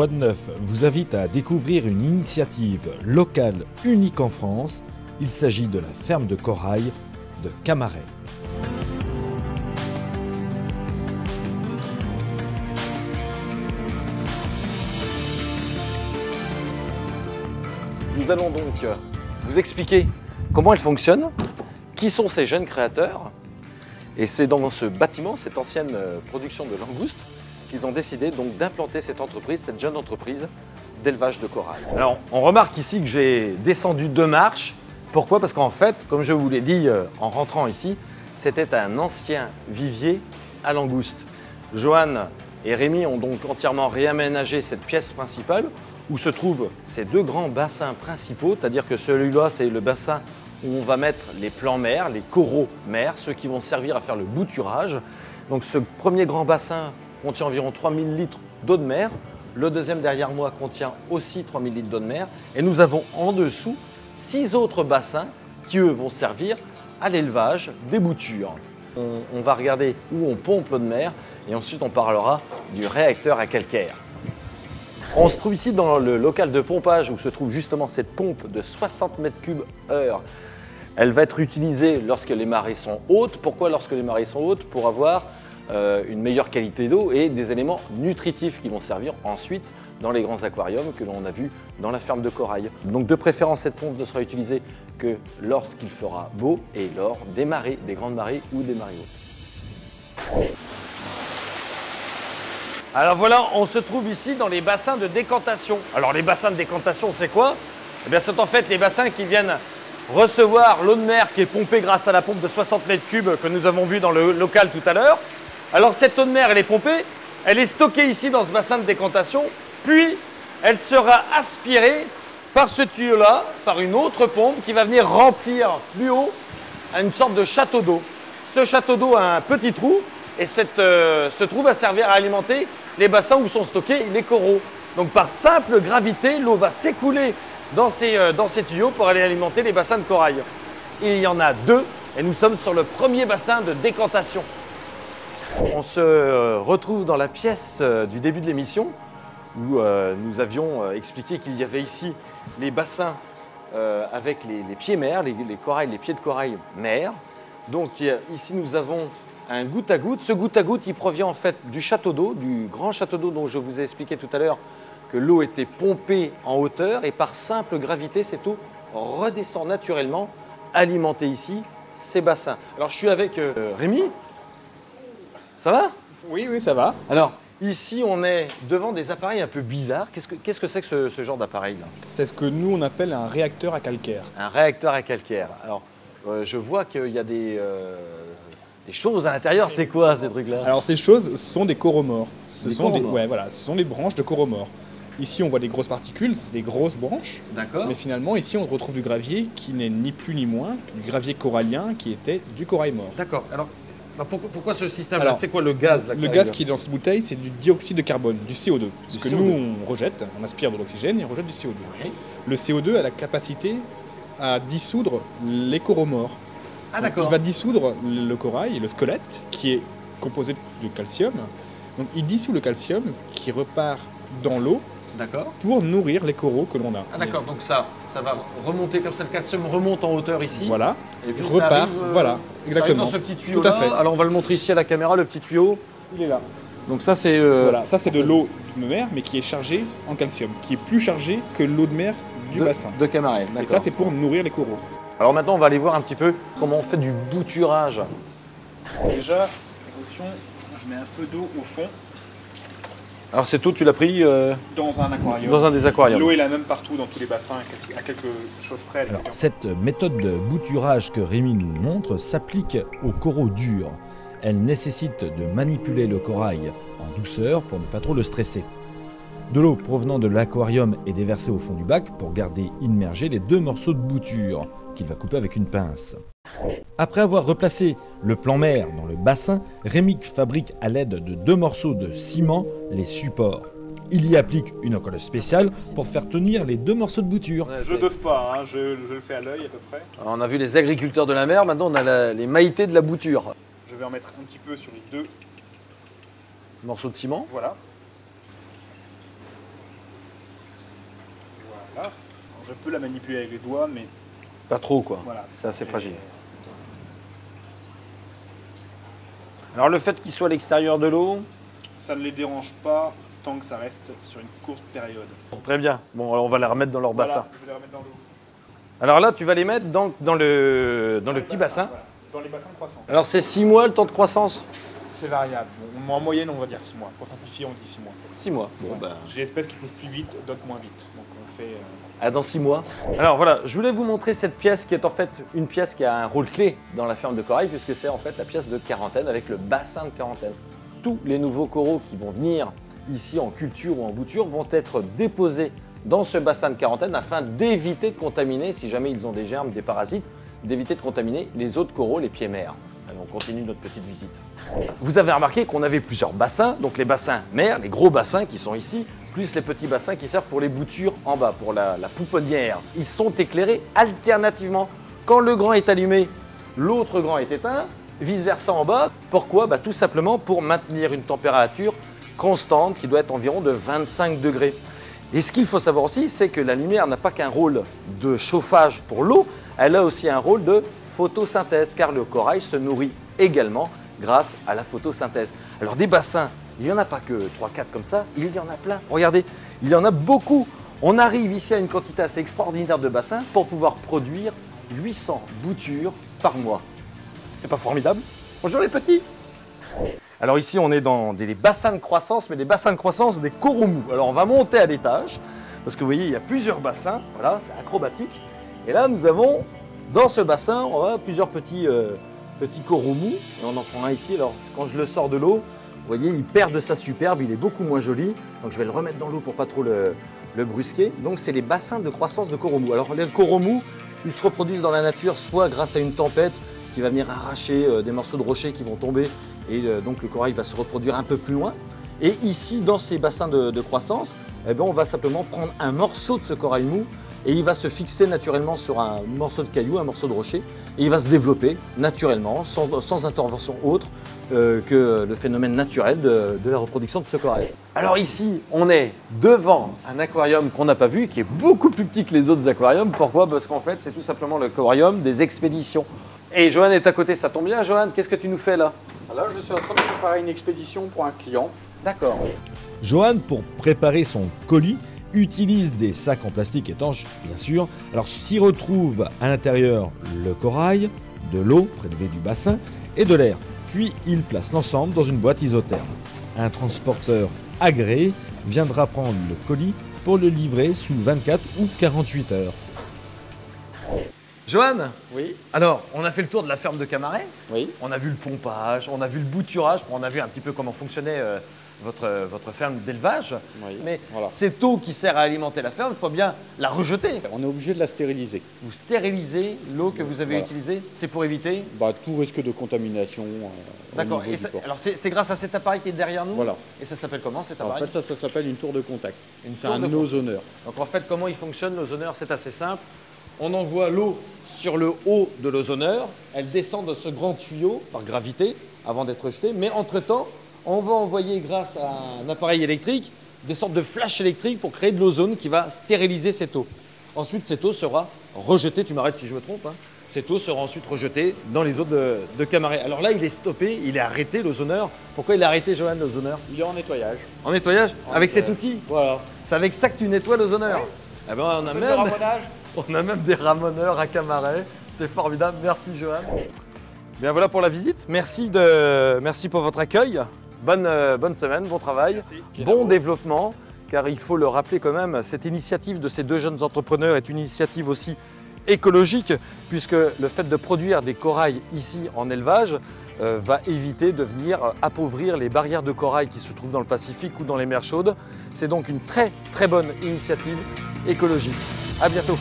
Quoi de neuf vous invite à découvrir une initiative locale unique en France. Il s'agit de la ferme de corail de Camaret. Nous allons donc vous expliquer comment elle fonctionne, qui sont ces jeunes créateurs. Et c'est dans ce bâtiment, cette ancienne production de langoustes, qu'ils ont décidé donc d'implanter cette entreprise, cette jeune entreprise d'élevage de corail. Alors, on remarque ici que j'ai descendu 2 marches. Pourquoi? Parce qu'en fait, comme je vous l'ai dit en rentrant ici, c'était un ancien vivier à langoustes. Johan et Rémi ont donc entièrement réaménagé cette pièce principale où se trouvent ces 2 grands bassins principaux, c'est-à-dire que celui-là, c'est le bassin où on va mettre les plants mers, les coraux mers, ceux qui vont servir à faire le bouturage. Donc ce premier grand bassin contient environ 3000 litres d'eau de mer. Le deuxième derrière moi contient aussi 3000 litres d'eau de mer. Et nous avons en dessous 6 autres bassins qui, eux, vont servir à l'élevage des boutures. On va regarder où on pompe l'eau de mer et ensuite on parlera du réacteur à calcaire. On se trouve ici dans le local de pompage où se trouve justement cette pompe de 60 m3/h. Elle va être utilisée lorsque les marées sont hautes. Pourquoi lorsque les marées sont hautes? Pour avoir une meilleure qualité d'eau et des éléments nutritifs qui vont servir ensuite dans les grands aquariums que l'on a vus dans la ferme de corail. Donc de préférence, cette pompe ne sera utilisée que lorsqu'il fera beau et lors des marées, des grandes marées ou des marées hautes. Alors voilà, on se trouve ici dans les bassins de décantation. Alors les bassins de décantation, c'est quoi? Eh bien, c'est en fait les bassins qui viennent recevoir l'eau de mer qui est pompée grâce à la pompe de 60 m3 que nous avons vu dans le local tout à l'heure. Alors cette eau de mer, elle est pompée, elle est stockée ici dans ce bassin de décantation, puis elle sera aspirée par ce tuyau-là, par une autre pompe qui va venir remplir plus haut à une sorte de château d'eau. Ce château d'eau a un petit trou et ce trou va servir à alimenter les bassins où sont stockés les coraux. Donc par simple gravité, l'eau va s'écouler dans ces tuyaux pour aller alimenter les bassins de corail. Il y en a 2 et nous sommes sur le premier bassin de décantation. On se retrouve dans la pièce du début de l'émission où nous avions expliqué qu'il y avait ici les bassins avec les pieds mers, les corails, les pieds de corail mer. Donc ici nous avons un goutte à goutte. Ce goutte à goutte, il provient en fait du château d'eau, du grand château d'eau dont je vous ai expliqué tout à l'heure que l'eau était pompée en hauteur et par simple gravité, cette eau redescend naturellement, alimenter ici ces bassins. Alors je suis avec Rémi. Ça va? Oui, ça va. Alors ici, on est devant des appareils un peu bizarres. Qu'est-ce que c'est que ce genre d'appareil-là? C'est ce que nous, on appelle un réacteur à calcaire. Un réacteur à calcaire. Alors, je vois qu'il y a des choses à l'intérieur. C'est quoi ces trucs-là? Alors ces choses sont des coraux morts. Ce Des sont coraux morts. ouais, voilà, ce sont des branches de coraux morts. Ici, on voit des grosses particules, c'est des grosses branches. D'accord. Mais finalement, ici, on retrouve du gravier qui n'est ni plus ni moins que du gravier corallien qui était du corail mort. D'accord. Alors pourquoi ce système-là? Alors, C'est quoi le gaz là, Le gaz qui est dans cette bouteille, c'est du dioxyde de carbone, du CO2. Ce que CO2. nous, on rejette, on aspire de l'oxygène et on rejette du CO2. Oui. Le CO2 a la capacité à dissoudre les coraux morts. Ah Donc, d'accord. il va dissoudre le corail, le squelette, qui est composé de calcium. Donc il dissout le calcium qui repart dans l'eau D'accord. pour nourrir les coraux que l'on a. Ah d'accord. Donc ça va remonter comme ça. Le calcium remonte en hauteur ici. Voilà. Et puis Il ça repart. arrive, Voilà, ça arrive exactement. dans ce petit tuyau. Tout à fait. Alors on va le montrer ici à la caméra, le petit tuyau. Il est là. Donc ça c'est. Voilà, ça c'est de l'eau de mer, mais qui est chargée en calcium, qui est plus chargée que l'eau de mer du bassin. De Camaret. Et D'accord. ça c'est pour nourrir les coraux. Alors maintenant on va aller voir un petit peu comment on fait du bouturage. Déjà, précaution, je mets un peu d'eau au fond Alors cette eau tu l'as pris dans un aquarium. dans un des aquariums. L'eau est la même partout dans tous les bassins, à quelque chose près. Alors, cette méthode de bouturage que Rémi nous montre s'applique aux coraux durs. Elle nécessite de manipuler le corail en douceur pour ne pas trop le stresser. De l'eau provenant de l'aquarium est déversée au fond du bac pour garder immergés les 2 morceaux de bouture qu'il va couper avec une pince. Après avoir replacé le plan mer dans le bassin, Rémi fabrique à l'aide de 2 morceaux de ciment les supports. Il y applique une colle spéciale pour faire tenir les 2 morceaux de bouture. Je dose pas, hein, je le fais à l'œil à peu près. Alors, on a vu les agriculteurs de la mer, maintenant on a les mailletés de la bouture. Je vais en mettre un petit peu sur les 2 Morceaux de ciment. Voilà. Voilà. Alors, je peux la manipuler avec les doigts, mais Pas trop, quoi. voilà. C'est assez fragile. Alors le fait qu'il soit à l'extérieur de l'eau, Ça ne les dérange pas tant que ça reste sur une courte période. très bien. Bon, alors on va les remettre dans leur bassin. Voilà, je vais les remettre dans l'eau. Alors là, tu vas les mettre dans le petit bassin. Voilà. Dans les bassins de croissance. Alors c'est 6 mois le temps de croissance? C'est variable. Bon, en moyenne, on va dire 6 mois. Pour simplifier, on dit 6 mois. 6 mois. Bon, Ouais. ben... J'ai des espèces qui poussent plus vite, d'autres moins vite. Donc on fait... Ah, dans 6 mois. Alors voilà, je voulais vous montrer cette pièce qui est en fait une pièce qui a un rôle clé dans la ferme de corail puisque c'est en fait la pièce de quarantaine avec le bassin de quarantaine. Tous les nouveaux coraux qui vont venir ici en culture ou en bouture vont être déposés dans ce bassin de quarantaine afin d'éviter de contaminer, si jamais ils ont des germes, des parasites, d'éviter de contaminer les autres coraux, les pieds mères. Allez, on continue notre petite visite. Vous avez remarqué qu'on avait plusieurs bassins, donc les bassins mères, les gros bassins qui sont ici, plus les petits bassins qui servent pour les boutures en bas, pour la pouponnière. Ils sont éclairés alternativement. Quand le grand est allumé, l'autre grand est éteint, vice-versa en bas. Pourquoi? Tout simplement pour maintenir une température constante qui doit être environ de 25 degrés. Et ce qu'il faut savoir aussi, c'est que la lumière n'a pas qu'un rôle de chauffage pour l'eau, elle a aussi un rôle de photosynthèse, car le corail se nourrit également grâce à la photosynthèse. Alors des bassins, il n'y en a pas que 3-4 comme ça, il y en a plein. Regardez, il y en a beaucoup. On arrive ici à une quantité assez extraordinaire de bassins pour pouvoir produire 800 boutures par mois. C'est pas formidable? Bonjour les petits. Alors ici, on est dans des bassins de croissance, mais des bassins de croissance des coraux mous. Alors on va monter à l'étage, parce que vous voyez, il y a plusieurs bassins, voilà, c'est acrobatique. Et là, nous avons, dans ce bassin, on a plusieurs petits coraux mous. Et on en prend un ici, alors quand je le sors de l'eau, vous voyez, il perd de sa superbe, il est beaucoup moins joli. Donc je vais le remettre dans l'eau pour pas trop le brusquer. Donc c'est les bassins de croissance de coraux mous. Alors les coraux mous, ils se reproduisent dans la nature, soit grâce à une tempête qui va venir arracher des morceaux de rochers qui vont tomber. Et donc le corail va se reproduire un peu plus loin. Et ici, dans ces bassins de croissance, eh bien, on va simplement prendre un morceau de ce corail mou et il va se fixer naturellement sur un morceau de caillou, un morceau de rocher, et il va se développer naturellement, sans intervention autre que le phénomène naturel de la reproduction de ce corail. Alors ici, on est devant un aquarium qu'on n'a pas vu, qui est beaucoup plus petit que les autres aquariums. Pourquoi? Parce qu'en fait, c'est tout simplement le aquarium des expéditions. Et Johan est à côté, ça tombe bien. Johan, qu'est-ce que tu nous fais là? Là, je suis en train de préparer une expédition pour un client. D'accord. Johan, pour préparer son colis, utilise des sacs en plastique étanche, bien sûr. Alors s'y retrouve à l'intérieur le corail, de l'eau prélevée du bassin et de l'air. Puis il place l'ensemble dans une boîte isotherme. Un transporteur agréé viendra prendre le colis pour le livrer sous 24 ou 48 heures. Johan, Oui, alors on a fait le tour de la ferme de Camaret. oui. On a vu le pompage, on a vu le bouturage, on a vu un petit peu comment fonctionnait votre ferme d'élevage. Oui, Mais voilà. cette eau qui sert à alimenter la ferme, il faut bien la rejeter. On est obligé de la stériliser. Vous stérilisez l'eau que vous avez Voilà. utilisée, c'est pour éviter. Tout risque de contamination. D'accord. Au niveau Et du ça- corps. alors c'est grâce à cet appareil qui est derrière nous. Voilà. Et ça s'appelle comment cet En appareil? fait, ça s'appelle une tour de contact. C'est tour un de ozoneur. Donc en fait, comment il fonctionne l'ozoneur? C'est assez simple. On envoie l'eau sur le haut de l'ozoneur. Elle descend de ce grand tuyau par gravité avant d'être jetée. Mais entre-temps, on va envoyer grâce à un appareil électrique des sortes de flashs électriques pour créer de l'ozone qui va stériliser cette eau. Ensuite, cette eau sera rejetée. Tu m'arrêtes si je me trompe, hein. Cette eau sera ensuite rejetée dans les eaux de Camaret. Alors là, il est stoppé, il est arrêté, l'ozoneur. Pourquoi il est arrêté, Johan, l'ozoneur? Il est en nettoyage. En nettoyage? En Avec cet nettoyage. outil? Voilà. C'est avec ça que tu nettoies l'ozoneur? Ouais. Eh ben, on a Faites même... le ramonage. On a même des ramoneurs à Camaret. C'est formidable. Merci, Johan. Bien, voilà pour la visite. Merci pour votre accueil. Bonne semaine, bon travail, Merci. bon développement. Car il faut le rappeler quand même, cette initiative de ces deux jeunes entrepreneurs est une initiative aussi écologique, puisque le fait de produire des corails ici en élevage va éviter de venir appauvrir les barrières de corail qui se trouvent dans le Pacifique ou dans les mers chaudes. C'est donc une très très bonne initiative écologique. À bientôt.